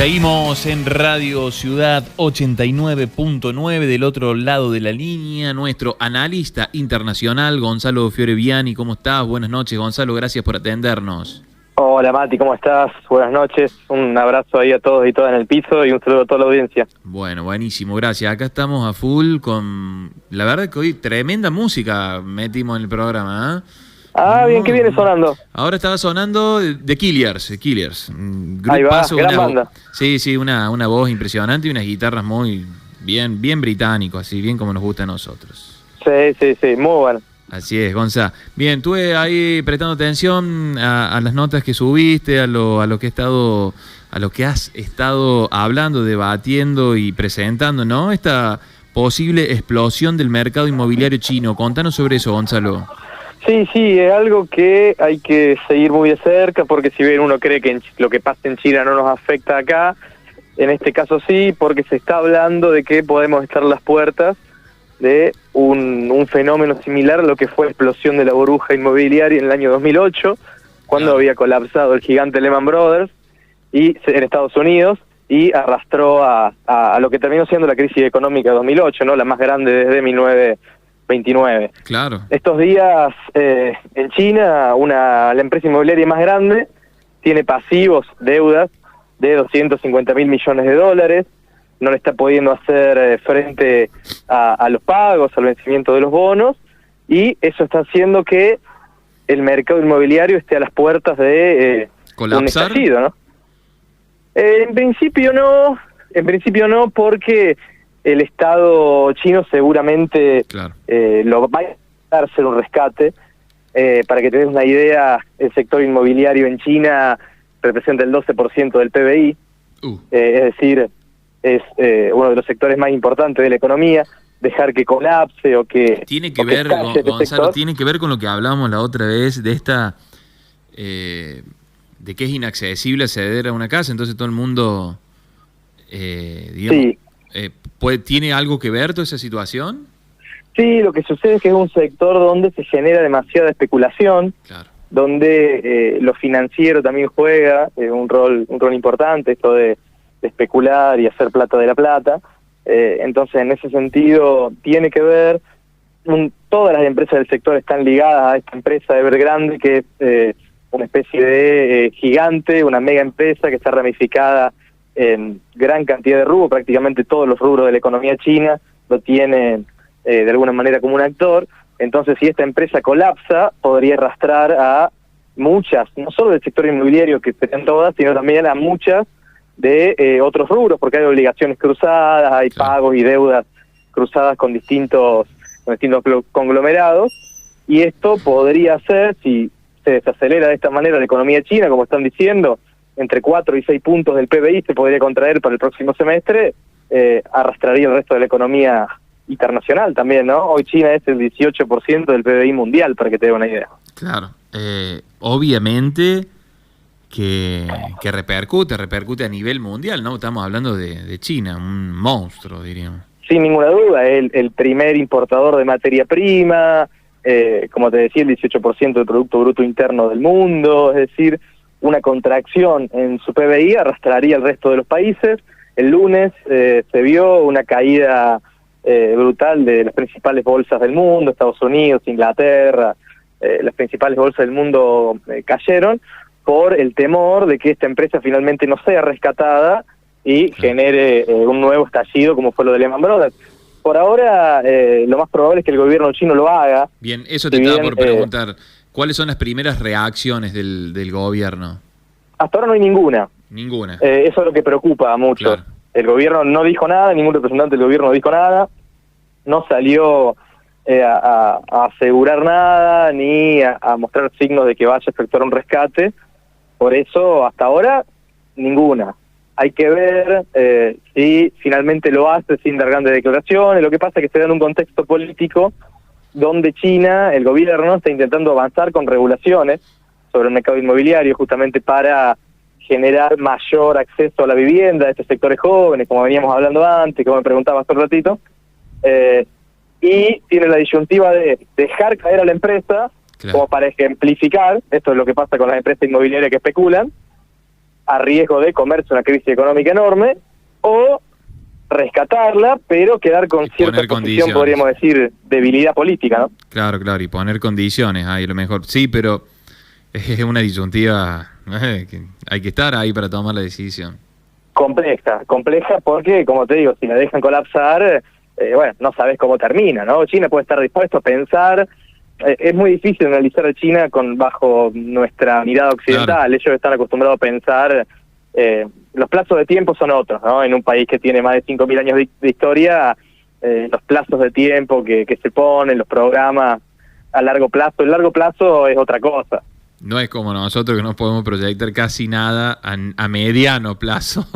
Seguimos en Radio Ciudad 89.9, del otro lado de la línea, nuestro analista internacional, Gonzalo Fioreviani. ¿Cómo estás? Buenas noches, Gonzalo, gracias por atendernos. Hola Mati, ¿cómo estás? Buenas noches, un abrazo ahí a todos y todas en el piso y un saludo a toda la audiencia. Bueno, buenísimo, gracias. Acá estamos a full con, la verdad que hoy tremenda música metimos en el programa, ¿eh? Bien, ¿qué viene sonando? Ahora estaba sonando The Killers. Ahí va, gran banda. Sí, una voz impresionante y unas guitarras muy bien británicos, así bien como nos gusta a nosotros. Sí, muy bueno. Así es, Gonza. Bien, estuve ahí prestando atención a las notas que subiste, a lo que has estado hablando, debatiendo y presentando, ¿no? Esta posible explosión del mercado inmobiliario chino. Contanos sobre eso, Gonzalo. Sí, es algo que hay que seguir muy de cerca, porque si bien uno cree que lo que pasa en China no nos afecta acá, en este caso sí, porque se está hablando de que podemos estar a las puertas de un fenómeno similar a lo que fue la explosión de la burbuja inmobiliaria en el año 2008, cuando había colapsado el gigante Lehman Brothers en Estados Unidos, y arrastró a lo que terminó siendo la crisis económica de 2008, ¿no? La más grande desde 1929. Claro. Estos días en China, la empresa inmobiliaria más grande tiene pasivos, deudas de 250.000 millones de dólares, no le está pudiendo hacer frente a los pagos, al vencimiento de los bonos, y eso está haciendo que el mercado inmobiliario esté a las puertas de un estallido, ¿no? En principio no, porque el Estado chino seguramente lo va a hacer un rescate. Para que te des una idea, el sector inmobiliario en China representa el 12% del PBI, es decir, es uno de los sectores más importantes de la economía. Dejar que colapse o que... Tiene que ver, Gonzalo, tiene que ver con lo que hablábamos la otra vez de esta... de que es inaccesible acceder a una casa, entonces todo el mundo, digamos... Sí. ¿Tiene algo que ver toda esa situación? Sí, lo que sucede es que es un sector donde se genera demasiada especulación, donde lo financiero también juega un rol importante, esto de especular y hacer plata de la plata. Entonces, en ese sentido, tiene que ver, todas las empresas del sector están ligadas a esta empresa Evergrande, que es una especie de gigante, una mega empresa que está ramificada en gran cantidad de rubros. Prácticamente todos los rubros de la economía china lo tienen de alguna manera como un actor. Entonces, si esta empresa colapsa, podría arrastrar a muchas, no solo del sector inmobiliario, que serían todas, sino también a muchas de otros rubros, porque hay obligaciones cruzadas, hay pagos y deudas cruzadas con distintos conglomerados, y esto podría ser, si se desacelera de esta manera la economía china, como están diciendo, entre 4 y 6 puntos del PBI se podría contraer para el próximo semestre, arrastraría el resto de la economía internacional también, ¿no? Hoy China es el 18% del PBI mundial, para que te dé una idea. Claro, obviamente que repercute a nivel mundial, ¿no? Estamos hablando de China, un monstruo, diríamos. Sin ninguna duda, el primer importador de materia prima, como te decía, el 18% del Producto Bruto Interno del mundo, es decir, una contracción en su PBI arrastraría al resto de los países. El lunes se vio una caída brutal de las principales bolsas del mundo, Estados Unidos, Inglaterra, las principales bolsas del mundo cayeron por el temor de que esta empresa finalmente no sea rescatada y genere un nuevo estallido como fue lo de Lehman Brothers. Por ahora, lo más probable es que el gobierno chino lo haga. Bien, eso te estaba por preguntar. ¿Cuáles son las primeras reacciones del gobierno? Hasta ahora no hay ninguna. Ninguna. Eso es lo que preocupa a muchos. Claro. El gobierno no dijo nada, ningún representante del gobierno dijo nada, no salió a asegurar nada, ni a mostrar signos de que vaya a efectuar un rescate. Por eso, hasta ahora, ninguna. Hay que ver si finalmente lo hace sin dar grandes declaraciones. Lo que pasa es que se da en un contexto político donde China, el gobierno, está intentando avanzar con regulaciones sobre el mercado inmobiliario, justamente para generar mayor acceso a la vivienda de estos sectores jóvenes, como veníamos hablando antes, como me preguntaba hace un ratito, y tiene la disyuntiva de dejar caer a la empresa, como para ejemplificar, esto es lo que pasa con las empresas inmobiliarias que especulan, a riesgo de comerse una crisis económica enorme, o rescatarla, pero quedar con cierta posición, podríamos decir, debilidad política, ¿no? Claro, y poner condiciones ahí, a lo mejor. Sí, pero es una disyuntiva que hay que estar ahí para tomar la decisión. Compleja porque, como te digo, si la dejan colapsar, bueno, no sabes cómo termina, ¿no? China puede estar dispuesto a pensar, es muy difícil analizar a China bajo nuestra mirada occidental. Claro. Ellos están acostumbrados a pensar, los plazos de tiempo son otros, ¿no? En un país que tiene más de 5.000 años de historia, los plazos de tiempo que se ponen, los programas a largo plazo, el largo plazo es otra cosa. No es como nosotros que no podemos proyectar casi nada a mediano plazo.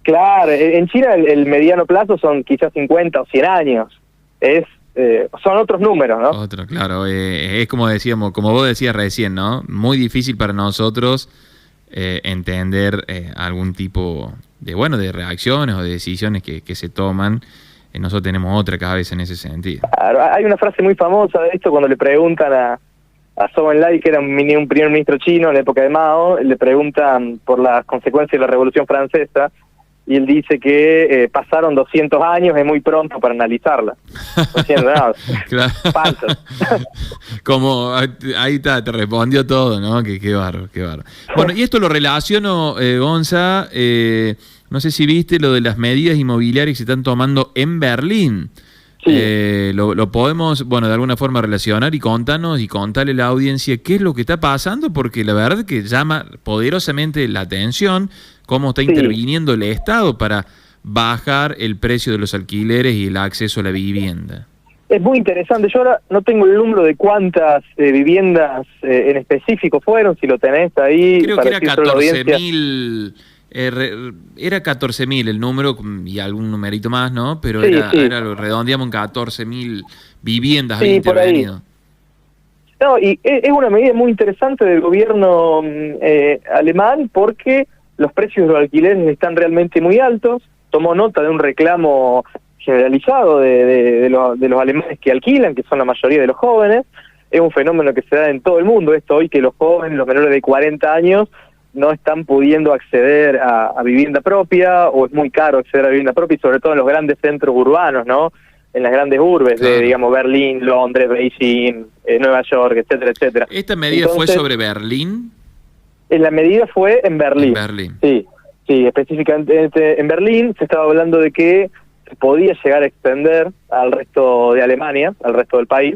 Claro, en China el mediano plazo son quizás 50 o 100 años. Son otros números, ¿no? Otro, claro. Es como decíamos, como vos decías recién, ¿no? Muy difícil para nosotros entender algún tipo de reacciones o de decisiones que se toman. Nosotros tenemos otra cabeza en ese sentido. Claro, hay una frase muy famosa de esto cuando le preguntan a Zhou Enlai, que era un primer ministro chino en la época de Mao, le preguntan por las consecuencias de la Revolución Francesa, y él dice que pasaron 200 años, es muy pronto para analizarla. Diciendo, no, claro. Falso. Como, ahí está, te respondió todo, ¿no? Qué bárbaro. Bueno, y esto lo relaciono, Gonza, no sé si viste lo de las medidas inmobiliarias que se están tomando en Berlín. Sí. Lo podemos, bueno, de alguna forma relacionar y contarle a la audiencia qué es lo que está pasando, porque la verdad que llama poderosamente la atención cómo está interviniendo el Estado para bajar el precio de los alquileres y el acceso a la vivienda. Es muy interesante. Yo ahora no tengo el número de cuántas viviendas en específico fueron, si lo tenés ahí. Creo que era 14.000... Era 14.000 el número y algún numerito más, ¿no? Pero era lo redondeamos en 14.000 viviendas habían intervenido. No, y es una medida muy interesante del gobierno alemán, porque los precios de los alquileres están realmente muy altos. Tomó nota de un reclamo generalizado de los alemanes que alquilan, que son la mayoría de los jóvenes. Es un fenómeno que se da en todo el mundo, esto hoy, que los jóvenes, los menores de 40 años, no están pudiendo acceder a vivienda propia, o es muy caro acceder a vivienda propia, y sobre todo en los grandes centros urbanos, ¿no? En las grandes urbes de, digamos, Berlín, Londres, Beijing, Nueva York, etcétera, etcétera. ¿Esta medida fue sobre Berlín? La medida fue en Berlín. En Berlín. Sí, específicamente en Berlín se estaba hablando de que se podía llegar a extender al resto de Alemania, al resto del país,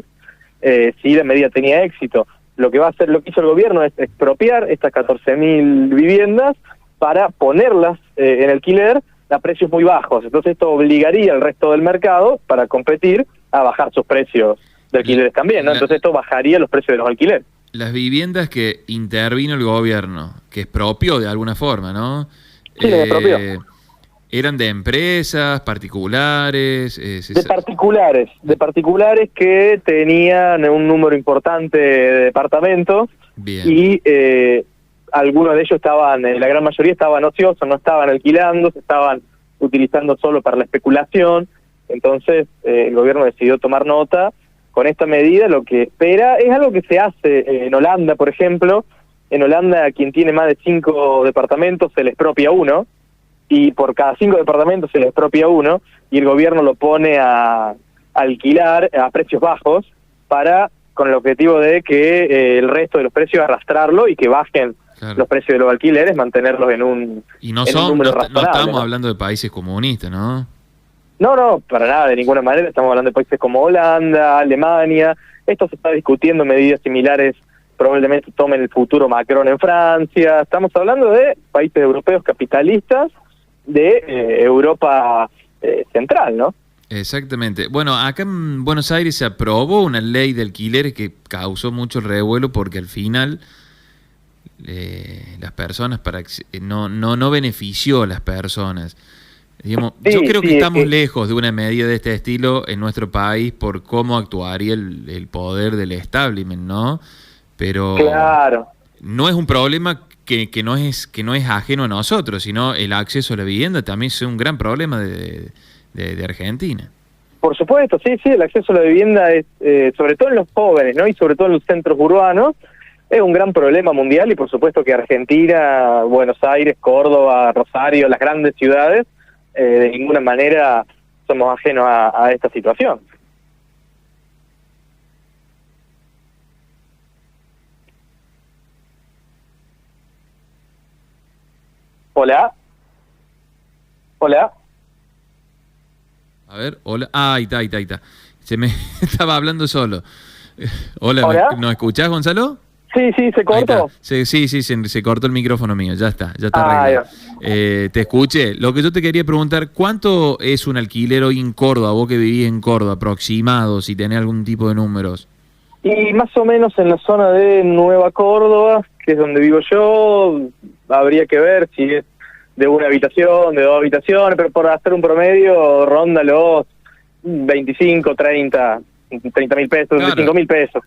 si la medida tenía éxito. Lo que hizo el gobierno es expropiar estas 14.000 viviendas para ponerlas en alquiler a precios muy bajos. Entonces esto obligaría al resto del mercado, para competir, a bajar sus precios de alquileres también, ¿no? Entonces esto bajaría los precios de los alquileres. Las viviendas que intervino el gobierno, que expropió de alguna forma, ¿no? Sí, expropió. ¿Eran de empresas, particulares? De particulares que tenían un número importante de departamentos. Bien. Y algunos de ellos la gran mayoría estaban ociosos, no estaban alquilando, se estaban utilizando solo para la especulación. Entonces el gobierno decidió tomar nota. Con esta medida lo que espera es algo que se hace en Holanda, por ejemplo. En Holanda, a quien tiene más de 5 departamentos se les expropia uno, y por cada 5 departamentos se les expropia uno, y el gobierno lo pone a alquilar a precios bajos, con el objetivo de que el resto de los precios arrastrarlo y que bajen los precios de los alquileres, mantenerlos en un número razonable. No estamos hablando de países comunistas, ¿no? No, para nada, de ninguna manera. Estamos hablando de países como Holanda, Alemania. Esto se está discutiendo, medidas similares probablemente tomen el futuro Macron en Francia. Estamos hablando de países europeos capitalistas de Europa central, ¿no? Exactamente. Bueno, acá en Buenos Aires se aprobó una ley de alquileres que causó mucho revuelo, porque al final las personas no benefició a las personas. Digamos, yo creo que estamos lejos de una medida de este estilo en nuestro país por cómo actuaría el poder del establishment, ¿no? Pero claro, no es un problema que no es ajeno a nosotros, sino el acceso a la vivienda también es un gran problema de Argentina. Por supuesto, sí, el acceso a la vivienda es, sobre todo en los jóvenes, ¿no? Y sobre todo en los centros urbanos, es un gran problema mundial y por supuesto que Argentina, Buenos Aires, Córdoba, Rosario, las grandes ciudades, de ninguna manera somos ajenos a esta situación. Hola. Hola. A ver, hola. Ah, ahí está. Se me estaba hablando solo. Hola, ¿Hola? ¿nos escuchás, Gonzalo? Sí, se cortó. Sí, se cortó el micrófono mío, ya está arreglado. Te escuché. Lo que yo te quería preguntar, ¿cuánto es un alquiler hoy en Córdoba? Vos que vivís en Córdoba, aproximado, si tenés algún tipo de números. Y más o menos en la zona de Nueva Córdoba, que es donde vivo yo, habría que ver si es de una habitación, de dos habitaciones, pero por hacer un promedio, ronda los 25, 30 mil pesos, claro. 25 mil pesos.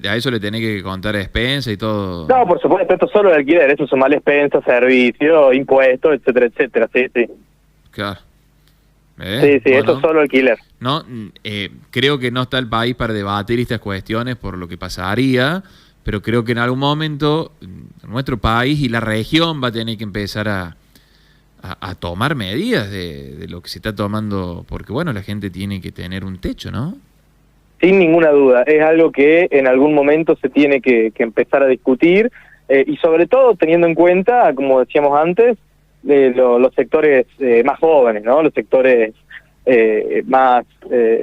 A eso le tenés que contar expensa y todo. No, por supuesto, esto es solo el alquiler, eso suma expensas, servicios, impuestos, etcétera, sí. Claro. Sí, bueno, esto es solo alquiler. No, creo que no está el país para debatir estas cuestiones por lo que pasaría, pero creo que en algún momento nuestro país y la región va a tener que empezar a tomar medidas de lo que se está tomando, porque bueno, la gente tiene que tener un techo, ¿no? Sin ninguna duda, es algo que en algún momento se tiene que empezar a discutir, y sobre todo teniendo en cuenta, como decíamos antes, los sectores más jóvenes, ¿no? Los sectores más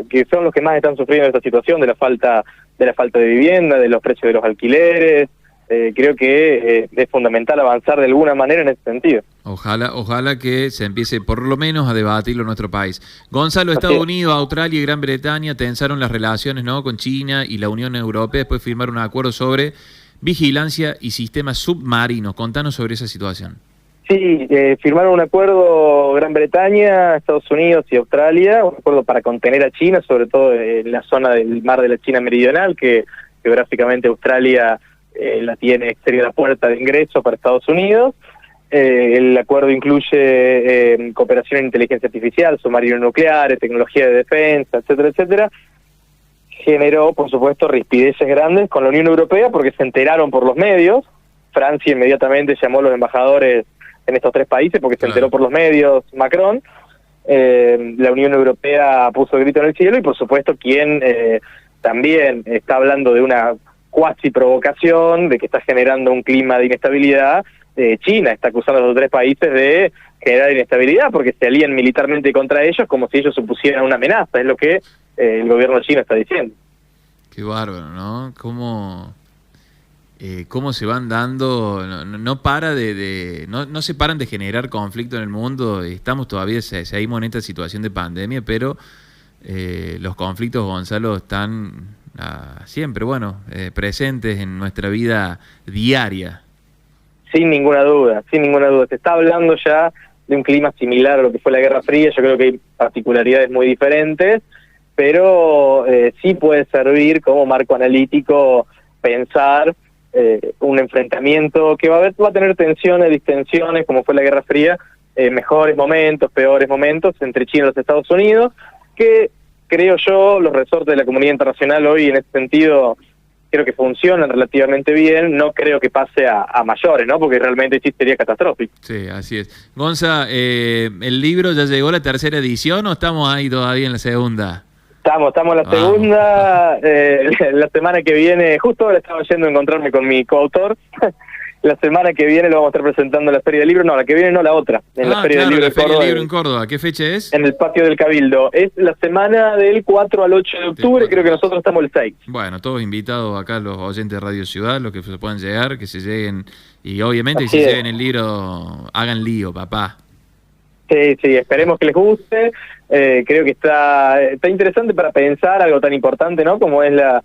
que son los que más están sufriendo esta situación de la falta de vivienda, de los precios de los alquileres. Creo que es fundamental avanzar de alguna manera en ese sentido. Ojalá que se empiece por lo menos a debatirlo en nuestro país. Gonzalo, Estados Unidos, Australia y Gran Bretaña tensaron las relaciones, ¿no?, con China y la Unión Europea, después firmaron un acuerdo sobre vigilancia y sistemas submarinos. Contanos sobre esa situación. Sí, firmaron un acuerdo Gran Bretaña, Estados Unidos y Australia, un acuerdo para contener a China, sobre todo en la zona del mar de la China Meridional, que geográficamente Australia la tiene exterior a la puerta de ingreso para Estados Unidos. El acuerdo incluye cooperación en inteligencia artificial, submarinos nucleares, tecnología de defensa, etcétera. Generó, por supuesto, rispideces grandes con la Unión Europea porque se enteraron por los medios. Francia inmediatamente llamó a los embajadores en estos tres países porque se enteró por los medios Macron. La Unión Europea puso el grito en el cielo y, por supuesto, quien también está hablando de una cuasi provocación, de que está generando un clima de inestabilidad. China está acusando a los tres países de generar inestabilidad porque se alían militarmente contra ellos como si ellos supusieran una amenaza, es lo que el gobierno chino está diciendo. Qué bárbaro, ¿no? Cómo se van dando, no se paran de generar conflicto en el mundo. Estamos todavía, seguimos en esta situación de pandemia, pero los conflictos, Gonzalo, están siempre, presentes en nuestra vida diaria. Sin ninguna duda. Se está hablando ya de un clima similar a lo que fue la Guerra Fría. Yo creo que hay particularidades muy diferentes, pero sí puede servir como marco analítico pensar un enfrentamiento que va a tener tensiones, distensiones, como fue la Guerra Fría, mejores momentos, peores momentos entre China y los Estados Unidos, que creo yo los resortes de la comunidad internacional hoy en ese sentido creo que funcionan relativamente bien. No creo que pase a mayores, ¿no? Porque realmente sí sería catastrófico. Sí, así es. Gonza, ¿el libro ya llegó a la tercera edición o estamos ahí todavía en la segunda? Estamos en la segunda. La semana que viene, justo ahora estaba yendo a encontrarme con mi coautor. La semana que viene lo vamos a estar presentando en la Feria del Libro. No, la que viene no, la otra. En la Feria del Libro, la Feria del Libro en Córdoba. ¿Qué fecha es? En el Patio del Cabildo. Es la semana del 4 al 8 de octubre, creo que nosotros estamos el 6. Bueno, todos invitados acá, los oyentes de Radio Ciudad, los que se puedan llegar, que se lleguen. Y obviamente, si lleguen el libro, hagan lío, papá. Sí, esperemos que les guste. Creo que está interesante para pensar algo tan importante, ¿no? Como es la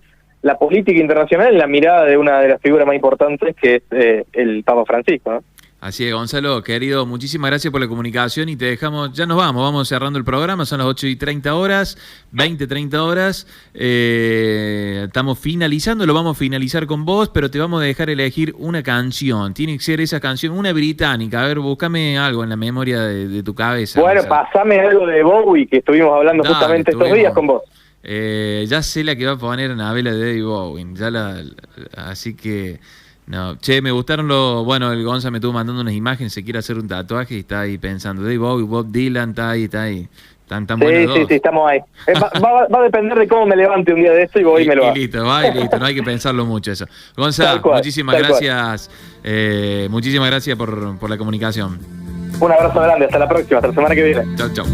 política internacional en la mirada de una de las figuras más importantes, que es el Papa Francisco, ¿no? Así es, Gonzalo, querido, muchísimas gracias por la comunicación y te dejamos, ya nos vamos cerrando el programa, son las 8:30, 20:30. Estamos finalizando, lo vamos a finalizar con vos, pero te vamos a dejar elegir una canción. Tiene que ser esa canción, una británica. A ver, búscame algo en la memoria de tu cabeza. Bueno, pasame algo de Bowie, que estuvimos hablando justamente estos días con vos. Ya sé la que va a poner Anabela de David Bowie. Así que... No, che, me gustaron bueno, el Gonza me estuvo mandando unas imágenes, se quiere hacer un tatuaje y está ahí pensando, David Bowie, Bob Dylan, está ahí. Tan buenos dos. Sí, estamos ahí. Va a depender de cómo me levante un día de esto y voy y me lo hago. Listo, no hay que pensarlo mucho eso. Gonza, muchísimas gracias. Muchísimas gracias por la comunicación. Un abrazo grande, hasta la próxima, hasta la semana que viene. Chau.